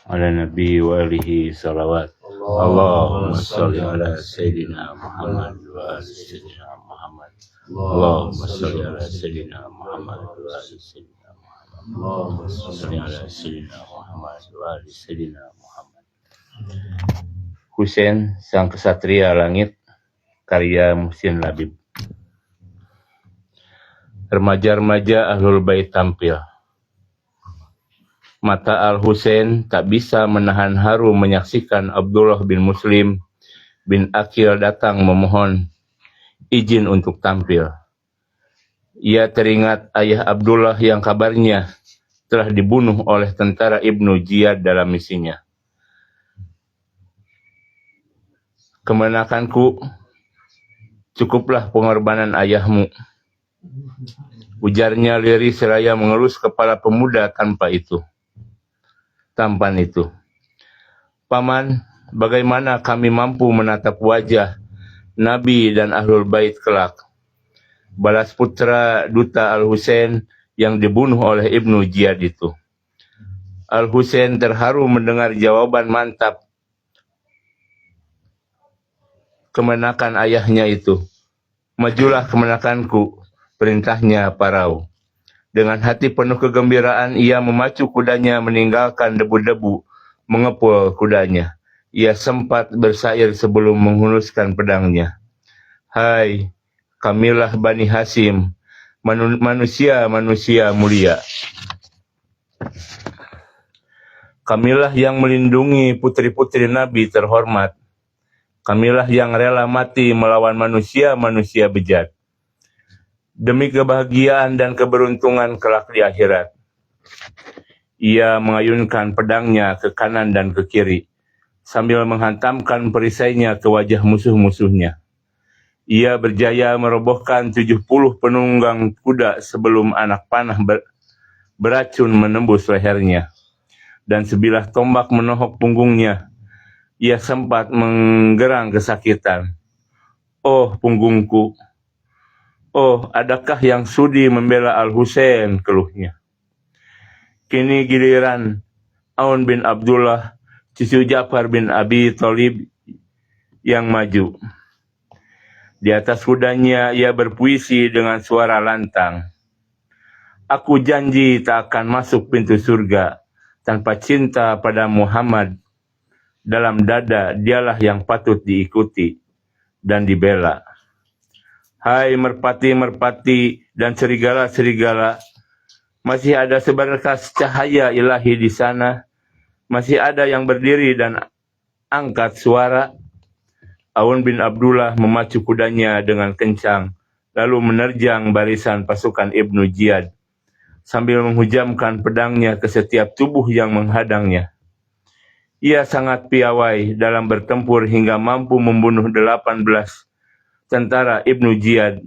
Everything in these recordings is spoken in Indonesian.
ala nabi wa alihi salawat. Allahumma salli ala sayyidina Muhammad wa ali sayyidina Muhammad. Allahumma salli ala sayyidina Muhammad wa ali sayyidina Muhammad. Allahumma salli ala sayyidina Muhammad wa ali sayyidina Muhammad. Husain sang kesatria langit, karya Muhsin Labib. Remaja-remaja Ahlul Bait tampil. Mata Al-Husain tak bisa menahan haru menyaksikan Abdullah bin Muslim bin Aqil datang memohon izin untuk tampil. Ia teringat ayah Abdullah yang kabarnya telah dibunuh oleh tentara Ibnu Ziyad dalam misinya. Kemenakanku, cukuplah pengorbanan ayahmu, ujarnya lirih seraya mengelus kepala pemuda tampan itu. Paman, bagaimana kami mampu menatap wajah Nabi dan Ahlul Bait kelak? Balas putra duta Al-Husain yang dibunuh oleh Ibnu Ziyad itu. Al-Husain terharu mendengar jawaban mantap kemenakan ayahnya itu. Majulah kemenakanku, perintahnya parau. Dengan hati penuh kegembiraan, ia memacu kudanya meninggalkan debu-debu mengepul kudanya. Ia sempat bersair sebelum menghunuskan pedangnya. Hai, kamilah Bani Hasim, manusia-manusia mulia. Kamilah yang melindungi putri-putri Nabi terhormat. Kamilah yang rela mati melawan manusia-manusia bejat. Demi kebahagiaan dan keberuntungan kelak di akhirat. Ia mengayunkan pedangnya ke kanan dan ke kiri, sambil menghantamkan perisainya ke wajah musuh-musuhnya. Ia berjaya merobohkan 70 penunggang kuda sebelum anak panah beracun menembus lehernya. Dan sebilah tombak menohok punggungnya. Ia sempat menggerang kesakitan. Oh, punggungku. Oh, adakah yang sudi membela Al-Husain, keluhnya. Kini giliran Aun bin Abdullah, cucu Ja'far bin Abi Thalib yang maju. Di atas kudanya ia berpuisi dengan suara lantang. Aku janji tak akan masuk pintu surga tanpa cinta pada Muhammad. Dalam dada dialah yang patut diikuti dan dibela. Hai merpati-merpati dan serigala-serigala, masih ada seberkas cahaya ilahi di sana. Masih ada yang berdiri dan angkat suara. Aun bin Abdullah memacu kudanya dengan kencang, lalu menerjang barisan pasukan Ibnu Ziyad, sambil menghujamkan pedangnya ke setiap tubuh yang menghadangnya. Ia sangat piawai dalam bertempur hingga mampu membunuh 18 tentara Ibnu Ziyad.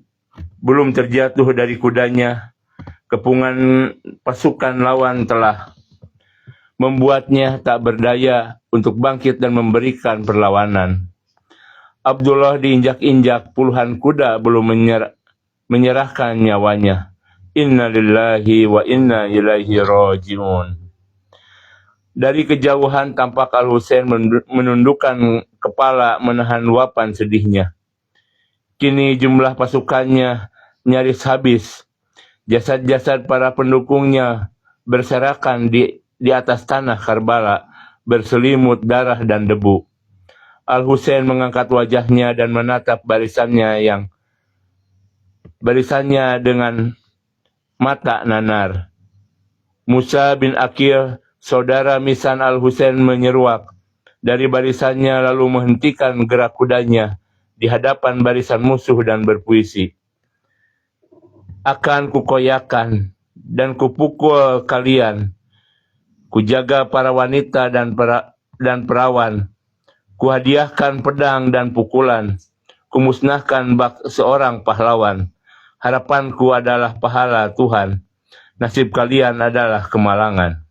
Belum terjatuh dari kudanya, kepungan pasukan lawan telah membuatnya tak berdaya untuk bangkit dan memberikan perlawanan. Abdullah diinjak-injak puluhan kuda belum menyerahkan nyawanya. Inna lillahi wa inna ilaihi raji'un. Dari kejauhan tampak Al-Husain menundukkan kepala menahan luapan sedihnya. Kini jumlah pasukannya nyaris habis. Jasad-jasad para pendukungnya berserakan di atas tanah Karbala, berselimut darah dan debu. Al-Husain mengangkat wajahnya dan menatap barisannya dengan mata nanar. Musa bin Aqil, saudara misan Al-Husain, menyeruak dari barisannya lalu menghentikan gerak kudanya di hadapan barisan musuh dan berpuisi. Akan kukoyakan dan kupukul kalian. Kujaga para wanita dan perawan. Kuhadiahkan pedang dan pukulan. Kumusnahkan bak seorang pahlawan. Harapanku adalah pahala Tuhan. Nasib kalian adalah kemalangan.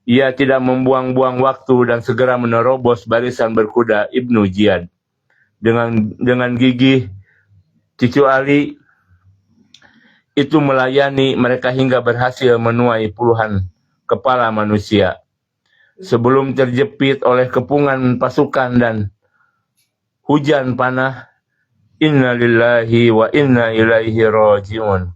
Ia tidak membuang-buang waktu dan segera menerobos barisan berkuda Ibnu Ziyad. Dengan gigih, cucu Ali itu melayani mereka hingga berhasil menuai puluhan kepala manusia. sebelum terjepit oleh kepungan pasukan dan hujan panah. Inna lillahi wa inna ilaihi raji'un.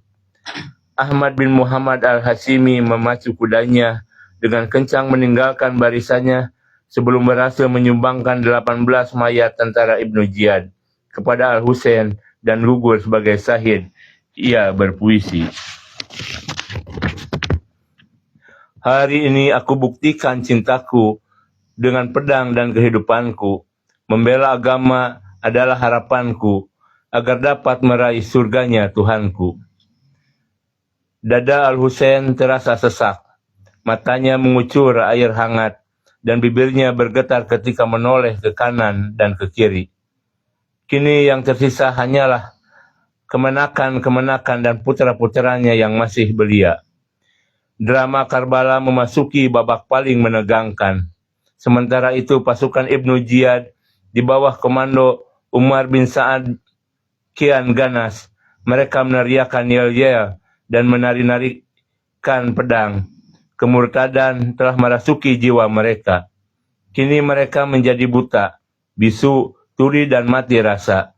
Ahmad bin Muhammad al-Hashimi memacu kudanya dengan kencang meninggalkan barisannya sebelum berhasil menyumbangkan 18 mayat tentara Ibnu Ziyad kepada Al-Husain dan gugur sebagai syahid. Ia berpuisi, hari ini aku buktikan cintaku dengan pedang dan kehidupanku. Membela agama adalah harapanku agar dapat meraih surganya Tuhanku. Dada Al-Husain terasa sesak. Matanya mengucur air hangat dan bibirnya bergetar ketika menoleh ke kanan dan ke kiri. Kini yang tersisa hanyalah kemenakan-kemenakan dan putra-putranya yang masih belia. Drama Karbala memasuki babak paling menegangkan. Sementara itu pasukan Ibnu Ziyad di bawah komando Umar bin Sa'ad kian ganas. Mereka meneriakkan yel-yel dan menari-narikan pedang. Kemurtadan telah merasuki jiwa mereka. Kini mereka menjadi buta, bisu, tuli dan mati rasa.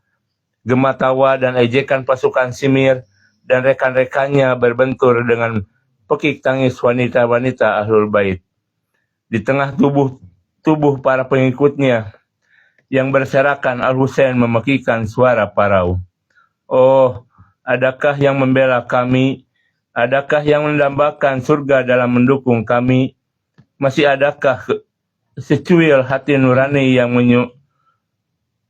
Gema tawa dan ejekan pasukan Simir dan rekan-rekannya berbentur dengan pekik tangis wanita-wanita Ahlul Bait. Di tengah tubuh para pengikutnya yang berserakan, Al-Husain memekikan suara parau. Oh, adakah yang membela kami? Adakah yang mendambakan surga dalam mendukung kami? Masih adakah secuil hati nurani yang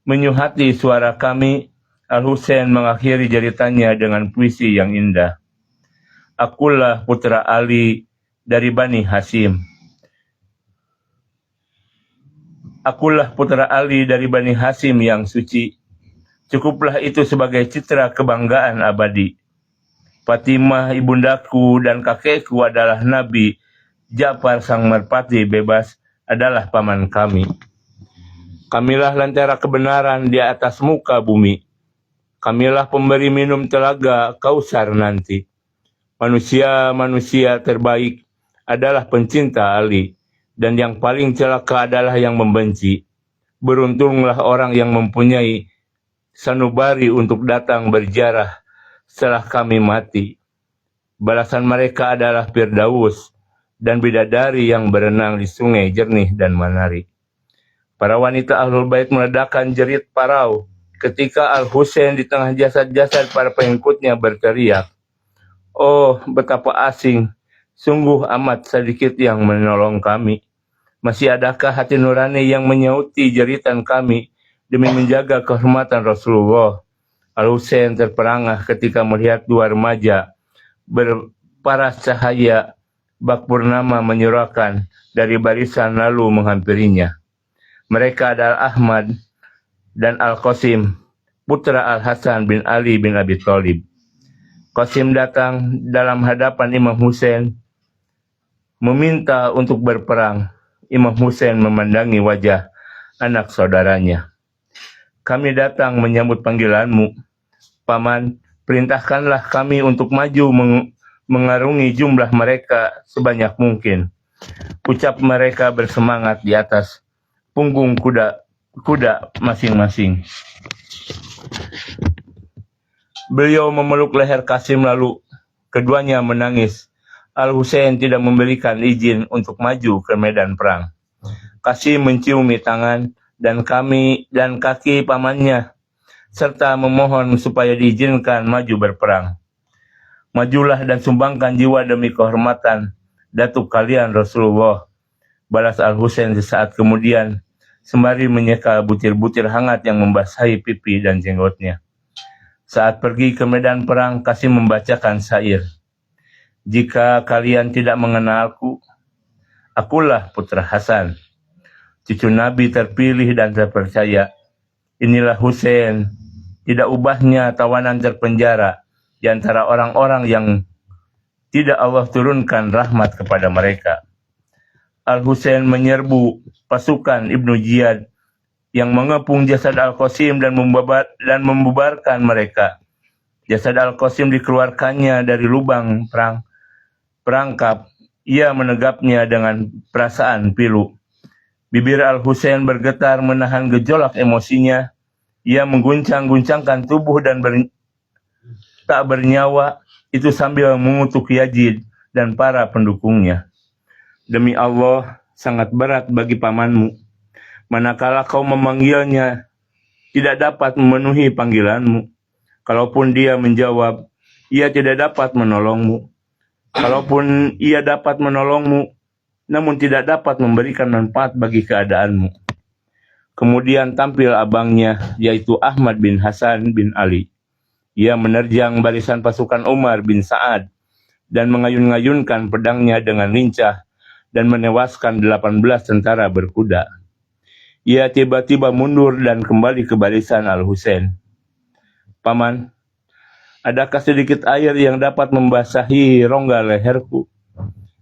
menyuhati suara kami? Al-Husain mengakhiri jeritannya dengan puisi yang indah. Akulah putra Ali dari Bani Hashim. Akulah putra Ali dari Bani Hashim yang suci. Cukuplah itu sebagai citra kebanggaan abadi. Fatimah ibundaku dan kakekku adalah Nabi. Ja'far sang merpati bebas adalah paman kami. Kamilah lentera kebenaran di atas muka bumi. Kamilah pemberi minum telaga Kausar nanti. Manusia-manusia terbaik adalah pencinta Ali, dan yang paling celaka adalah yang membenci. Beruntunglah orang yang mempunyai sanubari untuk datang berjarah setelah kami mati. Balasan mereka adalah Firdaus dan bidadari yang berenang di sungai jernih dan menari. Para wanita Ahlul Bait meledakkan jerit parau ketika Al-Husain di tengah jasad-jasad para pengikutnya berteriak, oh, betapa asing, sungguh amat sedikit yang menolong kami. Masih adakah hati nurani yang menyauti jeritan kami demi menjaga kehormatan Rasulullah? Al-Husain terperangah ketika melihat dua remaja berparas cahaya bak purnama menyurahkan dari barisan lalu menghampirinya. Mereka adalah Ahmad dan Al-Qasim, putra Al-Hasan bin Ali bin Abi Thalib. Qasim datang dalam hadapan Imam Husain meminta untuk berperang. Imam Husain memandangi wajah anak saudaranya. Kami datang menyambut panggilanmu, Paman. Perintahkanlah kami untuk maju mengarungi jumlah mereka sebanyak mungkin. Ucap mereka bersemangat di atas punggung kuda masing-masing. Beliau memeluk leher Qasim lalu keduanya menangis. Al-Husain tidak memberikan izin untuk maju ke medan perang. Qasim menciumi tangan dan kaki pamannya serta memohon supaya diizinkan maju berperang. Majulah dan sumbangkan jiwa demi kehormatan datuk kalian Rasulullah, balas Al-Husain sesaat kemudian sembari menyeka butir-butir hangat yang membasahi pipi dan jenggotnya. Saat pergi ke medan perang, Qasim membacakan syair. Jika kalian tidak mengenalku, akulah putra Hasan, cucu Nabi terpilih dan terpercaya. Inilah Husain, tidak ubahnya tawanan terpenjara di antara orang-orang yang tidak Allah turunkan rahmat kepada mereka. Al-Husain menyerbu pasukan Ibnu Ziyad yang mengepung jasad Al-Qasim dan membubarkan mereka. Jasad Al-Qasim dikeluarkannya dari lubang perangkap Ia menegapnya dengan perasaan pilu. Bibir Al-Husain bergetar menahan gejolak emosinya. Ia mengguncang-guncangkan tubuh dan tak bernyawa itu sambil mengutuk Yazid dan para pendukungnya. Demi Allah, sangat berat bagi pamanmu. Manakala kau memanggilnya, tidak dapat memenuhi panggilanmu. Kalaupun dia menjawab, ia tidak dapat menolongmu. Kalaupun ia dapat menolongmu, namun tidak dapat memberikan manfaat bagi keadaanmu. Kemudian tampil abangnya, yaitu Ahmad bin Hasan bin Ali. Ia menerjang barisan pasukan Umar bin Sa'ad dan mengayun-ngayunkan pedangnya dengan lincah dan menewaskan 18 tentara berkuda. Ia tiba-tiba mundur dan kembali ke barisan Al-Husain. Paman, adakah sedikit air yang dapat membasahi rongga leherku,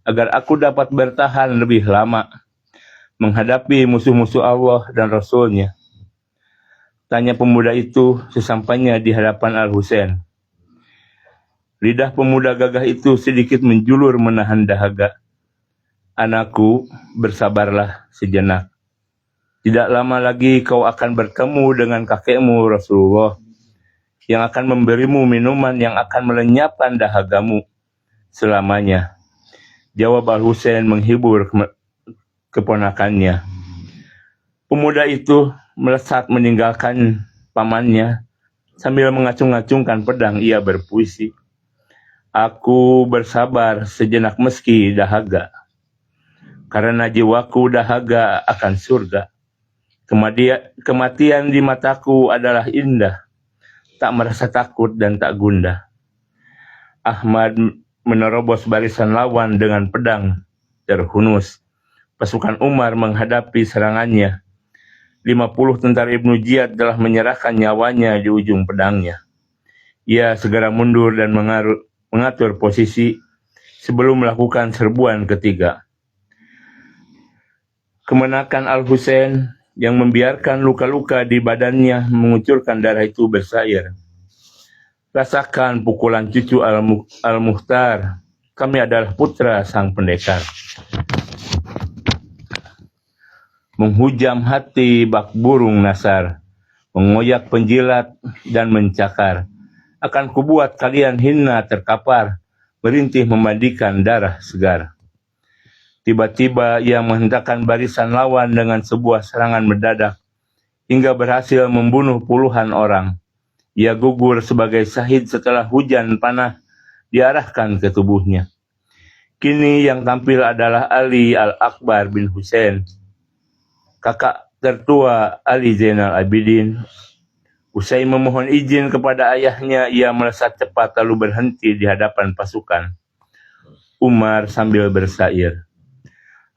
agar aku dapat bertahan lebih lama menghadapi musuh-musuh Allah dan Rasul-Nya? Tanya pemuda itu sesampainya di hadapan Al-Husain. Lidah pemuda gagah itu sedikit menjulur menahan dahaga. Anakku, bersabarlah sejenak. Tidak lama lagi kau akan bertemu dengan kakekmu Rasulullah, yang akan memberimu minuman yang akan melenyapkan dahagamu selamanya. Jawab Al-Husain menghibur keponakannya. Pemuda itu melesat meninggalkan pamannya sambil mengacung-acungkan pedang. Ia berpuisi, aku bersabar sejenak meski dahaga, karena jiwaku dahaga akan surga. Kematian di mataku adalah indah, tak merasa takut dan tak gundah. Ahmad menerobos barisan lawan dengan pedang terhunus. Pasukan Umar menghadapi serangannya. 50 tentara Ibnu Ziyad telah menyerahkan nyawanya di ujung pedangnya. Ia segera mundur dan mengatur posisi sebelum melakukan serbuan ketiga. Kemenakan Al-Husain yang membiarkan luka-luka di badannya mengucurkan darah itu bersair. Rasakan pukulan cucu Al-Mukhtar. Kami adalah putra sang pendekar. Menghujam hati bak burung nasar, mengoyak penjilat dan mencakar. Akan kubuat kalian hina terkapar, merintih memandikan darah segar. Tiba-tiba ia menghentakkan barisan lawan dengan sebuah serangan mendadak, hingga berhasil membunuh puluhan orang. Ia gugur sebagai syahid setelah hujan panah diarahkan ke tubuhnya. Kini yang tampil adalah Ali Al-Akbar bin Husain, kakak tertua Ali Zainal Abidin. Usai memohon izin kepada ayahnya, ia melesat cepat lalu berhenti di hadapan pasukan Umar sambil bersair,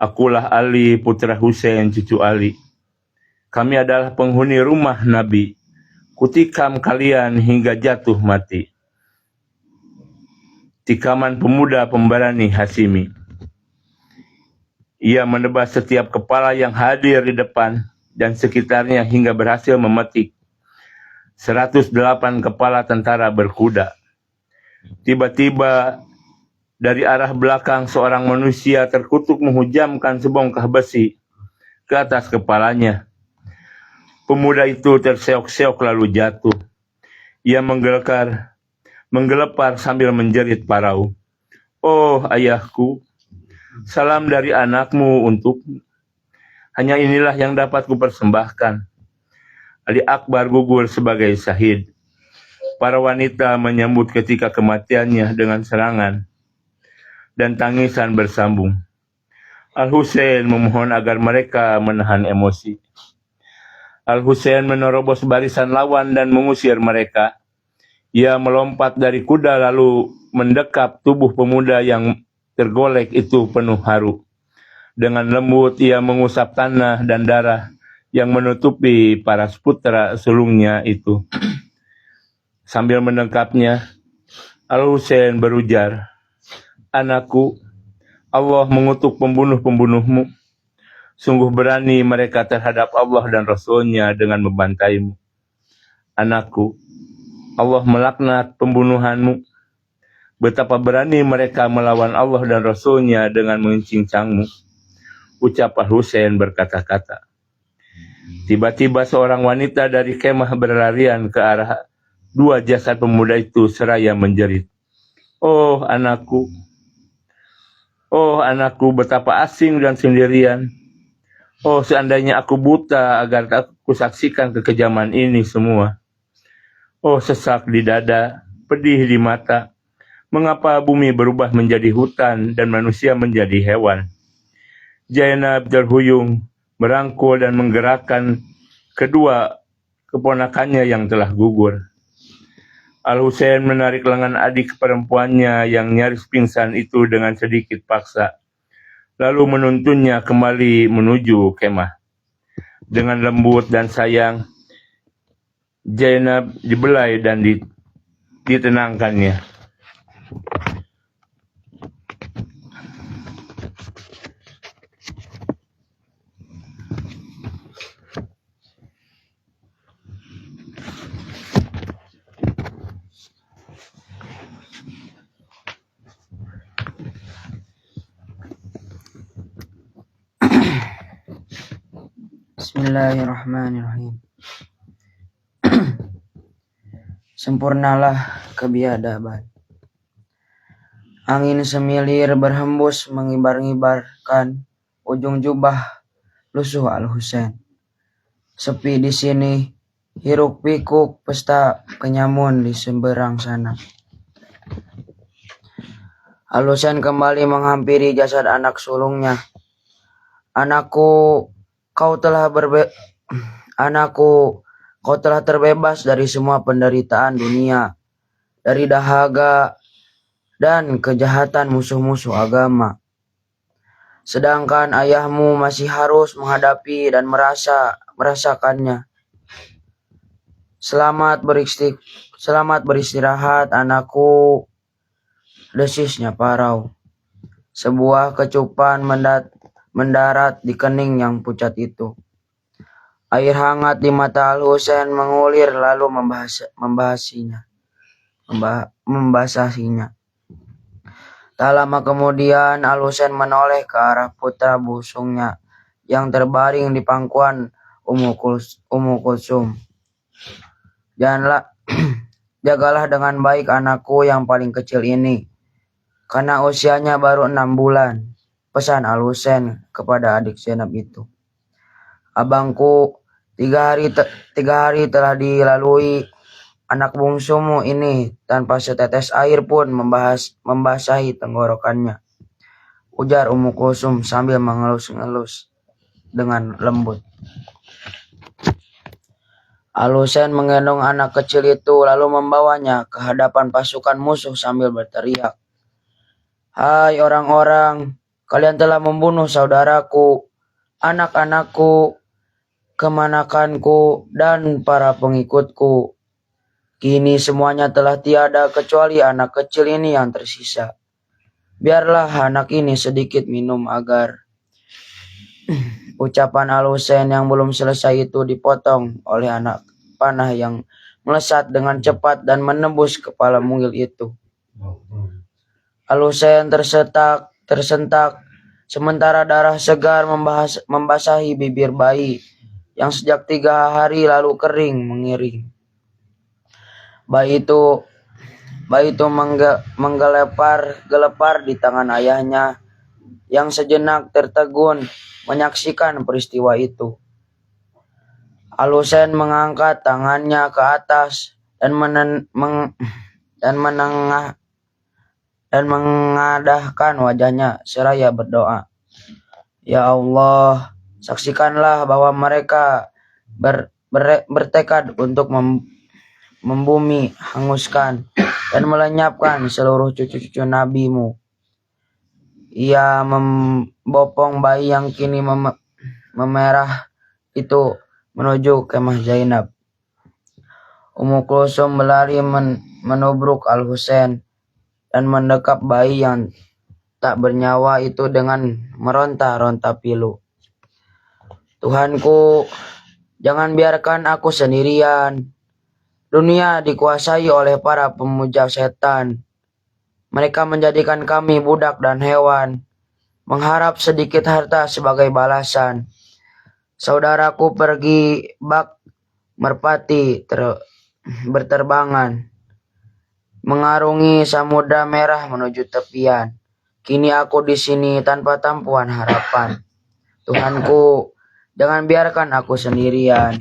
akulah Ali, putra Husain, cucu Ali. Kami adalah penghuni rumah Nabi. Kutikam kalian hingga jatuh mati. Tikaman pemuda pemberani Hasimi. Ia menebas setiap kepala yang hadir di depan dan sekitarnya hingga berhasil memetik 108 kepala tentara berkuda. Tiba-tiba dari arah belakang seorang manusia terkutuk menghujamkan sebongkah besi ke atas kepalanya. Pemuda itu terseok-seok lalu jatuh. Ia menggelepar sambil menjerit parau, oh ayahku, salam dari anakmu untukmu. Hanya inilah yang dapat kupersembahkan. Ali Akbar gugur sebagai syahid. Para wanita menyambut ketika kematiannya dengan serangan dan tangisan bersambung. Al-Husain memohon agar mereka menahan emosi. Al-Husain menerobos barisan lawan dan mengusir mereka. Ia melompat dari kuda lalu mendekap tubuh pemuda yang tergolek itu penuh haru. Dengan lembut ia mengusap tanah dan darah yang menutupi para putra sulungnya itu. Sambil menangkapnya, Al-Husain berujar, anakku, Allah mengutuk pembunuh-pembunuhmu. Sungguh berani mereka terhadap Allah dan Rasul-Nya dengan membantaimu. Anakku, Allah melaknat pembunuhanmu. Betapa berani mereka melawan Allah dan Rasul-Nya dengan mencincangmu. Ucap Al-Husain berkata-kata. Tiba-tiba seorang wanita dari kemah berlarian ke arah dua jasad pemuda itu seraya menjerit. Oh anakku, betapa asing dan sendirian. Oh seandainya aku buta agar tak aku saksikan kekejaman ini semua. Oh sesak di dada, pedih di mata. Mengapa bumi berubah menjadi hutan dan manusia menjadi hewan? Zainab terhuyung, merangkul dan menggerakkan kedua keponakannya yang telah gugur. Al-Husain menarik lengan adik perempuannya yang nyaris pingsan itu dengan sedikit paksa, lalu menuntunnya kembali menuju kemah. Dengan lembut dan sayang, Zainab dibelai dan ditenangkannya. Bismillahirrahmanirrahim. Sempurnalah kebiadaban. Angin semilir berhembus mengibar-ngibarkan ujung jubah lusuh Al-Husain. Sepi di sini, hiruk pikuk pesta penyamun di seberang sana. Al-Husain kembali menghampiri jasad anak sulungnya. Anakku, kau telah terbebas dari semua penderitaan dunia, dari dahaga dan kejahatan musuh-musuh agama. Sedangkan ayahmu masih harus menghadapi dan merasakannya. Selamat beristirahat anakku, desisnya Parau. Sebuah kecupan mendarat di kening yang pucat itu. Air hangat di mata Al-Husain mengulir lalu membasahinya. Tak lama kemudian Al-Husain menoleh ke arah putra bungsunya yang terbaring di pangkuan Ummu Kulsum. Jagalah dengan baik anakku yang paling kecil ini, karena usianya baru 6 bulan, pesan Al-Husain kepada adik Zainab itu. Abangku, 3 hari telah dilalui. Anak bungsumu ini tanpa setetes air pun membasahi tenggorokannya, ujar Ummu Kulsum sambil mengelus-ngelus dengan lembut. Al-Husain menggendong anak kecil itu lalu membawanya ke hadapan pasukan musuh sambil berteriak, "Hai orang-orang, kalian telah membunuh saudaraku, anak-anakku, kemanakanku, dan para pengikutku. Kini semuanya telah tiada kecuali anak kecil ini yang tersisa. Biarlah anak ini sedikit minum agar..." Ucapan Al-Husain yang belum selesai itu dipotong oleh anak panah yang melesat dengan cepat dan menembus kepala mungil itu. Al-Husain tersentak, sementara darah segar membasahi bibir bayi yang sejak 3 hari lalu kering mengiring. Bayi itu menggelepar di tangan ayahnya yang sejenak tertegun menyaksikan peristiwa itu. Al-Husain mengangkat tangannya ke atas dan mengadahkan wajahnya seraya berdoa, "Ya Allah, saksikanlah bahwa mereka bertekad untuk membumi, hanguskan, dan melenyapkan seluruh cucu-cucu Nabi-Mu." Ia membopong bayi yang kini memerah itu menuju kemah Zainab. Ummu Kulsum berlari menubruk Al-Husain dan mendekap bayi yang tak bernyawa itu dengan meronta-ronta pilu. "Tuhanku, jangan biarkan aku sendirian. Dunia dikuasai oleh para pemuja setan. Mereka menjadikan kami budak dan hewan, mengharap sedikit harta sebagai balasan. Saudaraku pergi bak merpati berterbangan, mengarungi samudra merah menuju tepian. Kini aku di sini tanpa tumpuan harapan. Tuhanku, jangan biarkan aku sendirian.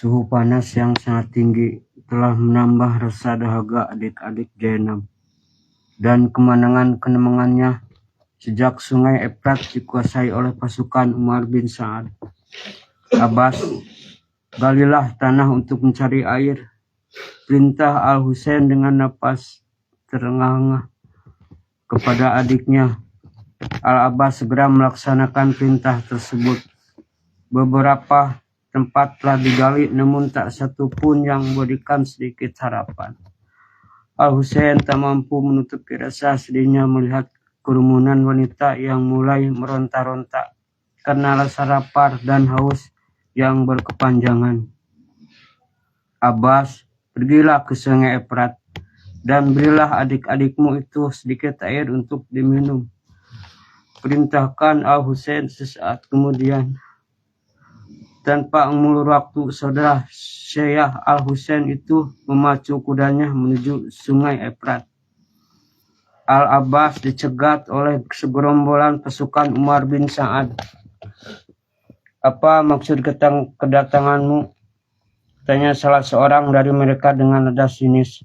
Suhu panas yang sangat tinggi telah menambah rasa dahaga adik-adik Zainab dan kemenangannya sejak sungai Efrat dikuasai oleh pasukan Umar bin Sa'ad. Abbas, galilah tanah untuk mencari air, perintah Al-Husain dengan napas terengah-engah kepada adiknya. Al-Abbas segera melaksanakan perintah tersebut. Beberapa tempat telah digali, namun tak satu pun yang memberikan sedikit harapan. Al-Husain tak mampu menutupi rasa sedihnya melihat kerumunan wanita yang mulai meronta-ronta karena rasa lapar dan haus yang berkepanjangan. Abbas, pergilah ke sungai Efrat dan berilah adik-adikmu itu sedikit air untuk diminum, perintahkan Al-Husain sesaat kemudian. Tanpa mengulur waktu, saudara Syekh Al-Husain itu memacu kudanya menuju sungai Efrat. Al-Abbas dicegat oleh segerombolan pasukan Umar bin Sa'ad. Apa maksud kedatanganmu? Tanya salah seorang dari mereka dengan nada sinis.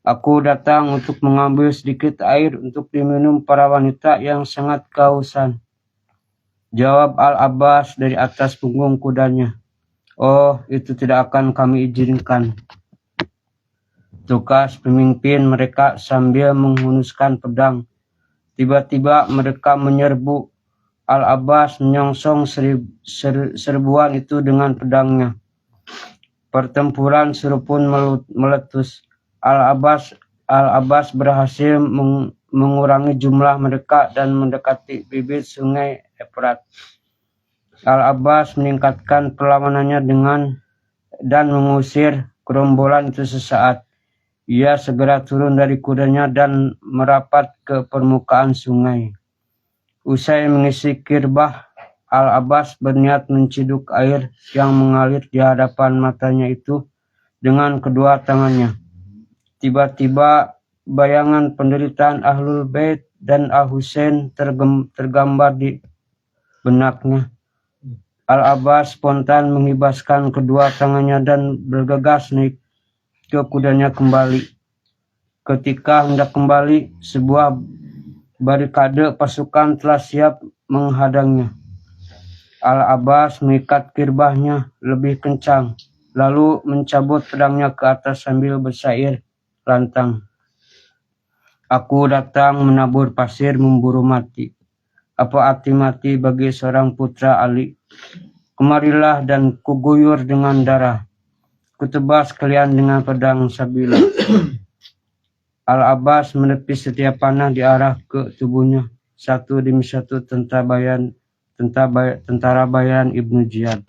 Aku datang untuk mengambil sedikit air untuk diminum para wanita yang sangat kehausan, jawab Al-Abbas dari atas punggung kudanya. Oh, itu tidak akan kami izinkan. Tugas pemimpin mereka sambil menghunuskan pedang. Tiba-tiba mereka menyerbu. Al-Abbas menyongsong serbuan itu dengan pedangnya. Pertempuran seru pun meletus. Al-Abbas berhasil mengurangi jumlah mereka dan mendekati bibir sungai Efrat. Al-Abbas meningkatkan perlawanannya dan mengusir gerombolan itu sesaat. Ia segera turun dari kudanya dan merapat ke permukaan sungai. Usai mengisi kirbah, Al-Abbas berniat menciduk air yang mengalir di hadapan matanya itu dengan kedua tangannya. Tiba-tiba bayangan penderitaan Ahlul Bait dan Al-Husain tergambar di benaknya. Al-Abbas spontan menghibaskan kedua tangannya dan bergegas naik ke kudanya kembali. Ketika hendak kembali, sebuah barikade pasukan telah siap menghadangnya. Al-Abbas mengikat kirbahnya lebih kencang, lalu mencabut pedangnya ke atas sambil bersyair lantang. Aku datang menabur pasir memburu mati. Apa arti mati bagi seorang putra Ali? Kemarilah dan kuguyur dengan darah. Kutebas kalian dengan pedang sabila. Al-Abbas menepis setiap panah di arah ke tubuhnya, satu demi satu tentara bayaran Ibnu Ziyad.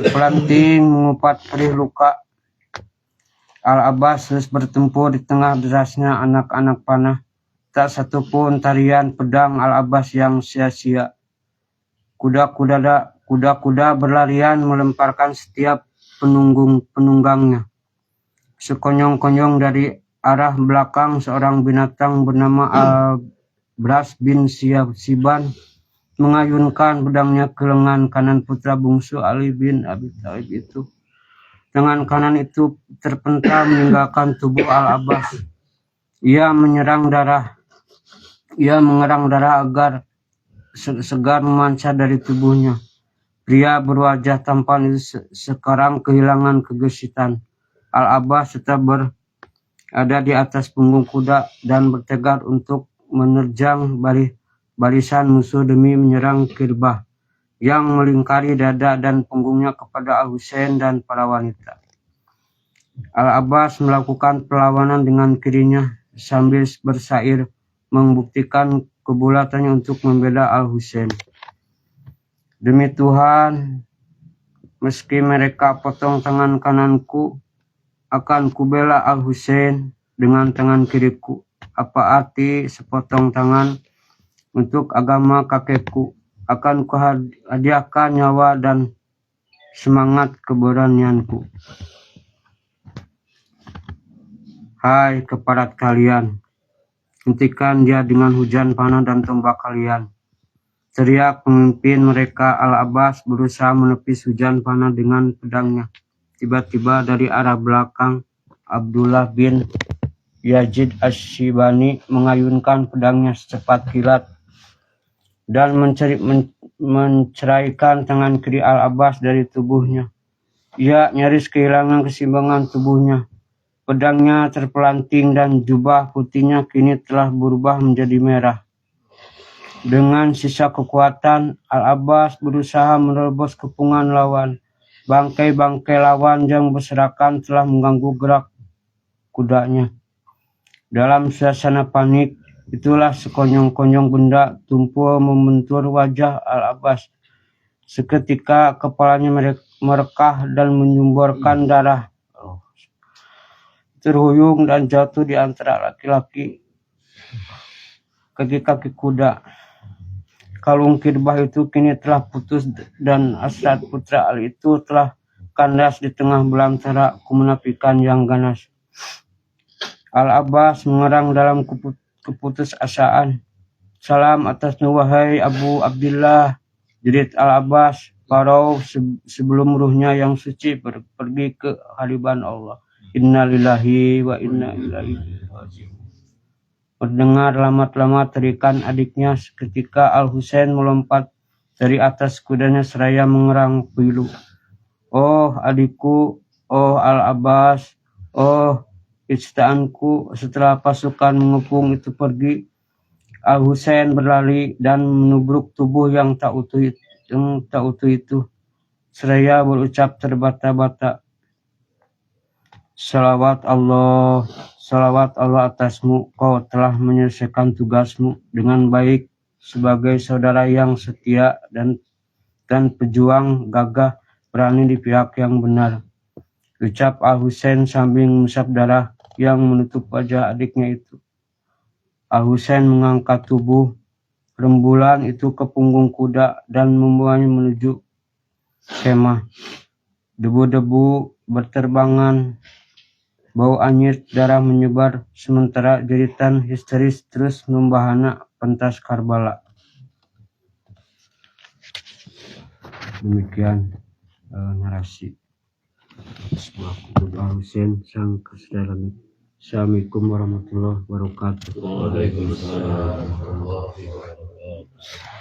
Pelanting mengupat perih luka. Al-Abbas terus bertempur di tengah derasnya anak-anak panah. Tak satupun tarian pedang Al-Abbas yang sia-sia. Kuda-kuda berlarian melemparkan setiap penunggangnya. Sekonyong-konyong dari arah belakang seorang binatang bernama Al-Bras bin Siban mengayunkan pedangnya ke lengan kanan putra bungsu Ali bin Abi Thalib itu. Tangan kanan itu terpental meninggalkan tubuh Al-Abbas. Ia mengerang darah agar segar memancar dari tubuhnya. Pria berwajah tampan itu sekarang kehilangan kegesitan. Al-Abbas tetap berada di atas punggung kuda dan bertekad untuk menerjang barisan musuh demi menyerang Kirbah yang melingkari dada dan punggungnya kepada Al-Husain dan para wanita. Al-Abbas melakukan perlawanan dengan kirinya sambil bersair membuktikan kebulatannya untuk membela Al-Husain. Demi Tuhan, meski mereka potong tangan kananku, akan kubela Al-Husain dengan tangan kiriku. Apa arti sepotong tangan untuk agama kakekku? Akan kuhadiahkan nyawa dan semangat keberanianku. Hai keparat kalian, hentikan dia dengan hujan panah dan tombak kalian. Teriak pemimpin mereka. Al-Abbas berusaha menepis hujan panah dengan pedangnya. Tiba-tiba dari arah belakang, Abdullah bin Yazid Ash-Shibani mengayunkan pedangnya secepat kilat dan menceraikan tangan kiri Al-Abbas dari tubuhnya. Ia nyaris kehilangan keseimbangan tubuhnya. Pedangnya terpelanting dan jubah putihnya kini telah berubah menjadi merah. Dengan sisa kekuatan, Al-Abbas berusaha menerobos kepungan lawan. Bangkai-bangkai lawan yang berserakan telah mengganggu gerak kudanya. Dalam suasana panik, itulah sekonyong-konyong benda tumpul membentur wajah Al-Abbas. Seketika kepalanya merekah dan menyumburkan darah. Terhuyung dan jatuh di antara kaki-kaki kuda. Kalung Kirbah itu kini telah putus dan Asad putra Ali itu telah kandas di tengah belantara kemunafikan yang ganas. Al-Abbas mengerang dalam keputusasaan. Salam atasmu wahai Abu Abdillah, jerit Al-Abbas parau sebelum ruhnya yang suci pergi ke hadirat Allah. Inna lillahi wa inna ilaihi raji'un. Mendengar lama-lama teriakan adiknya, seketika Al-Husain melompat dari atas kudanya seraya mengerang pilu. Oh adikku, oh Al-Abbas, oh istaanku. Setelah pasukan mengepung itu pergi, Al-Husain berlari dan menubruk tubuh yang tak utuh itu, seraya berucap terbata-bata, Salawat Allah atasmu, kau telah menyelesaikan tugasmu dengan baik sebagai saudara yang setia dan pejuang gagah berani di pihak yang benar. Ucap Al-Husain sambil mengusap darah yang menutup wajah adiknya itu. Al-Husain mengangkat tubuh rembulan itu ke punggung kuda dan membawanya menuju kemah. Debu-debu berterbangan. Bau anyir darah menyebar, sementara jeritan histeris terus membahana pentas Karbala. Demikian narasi sebuah kutub Al-Husain sang kesedaran. Assalamualaikum warahmatullahi wabarakatuh. Waalaikumsalam warahmatullahi wabarakatuh.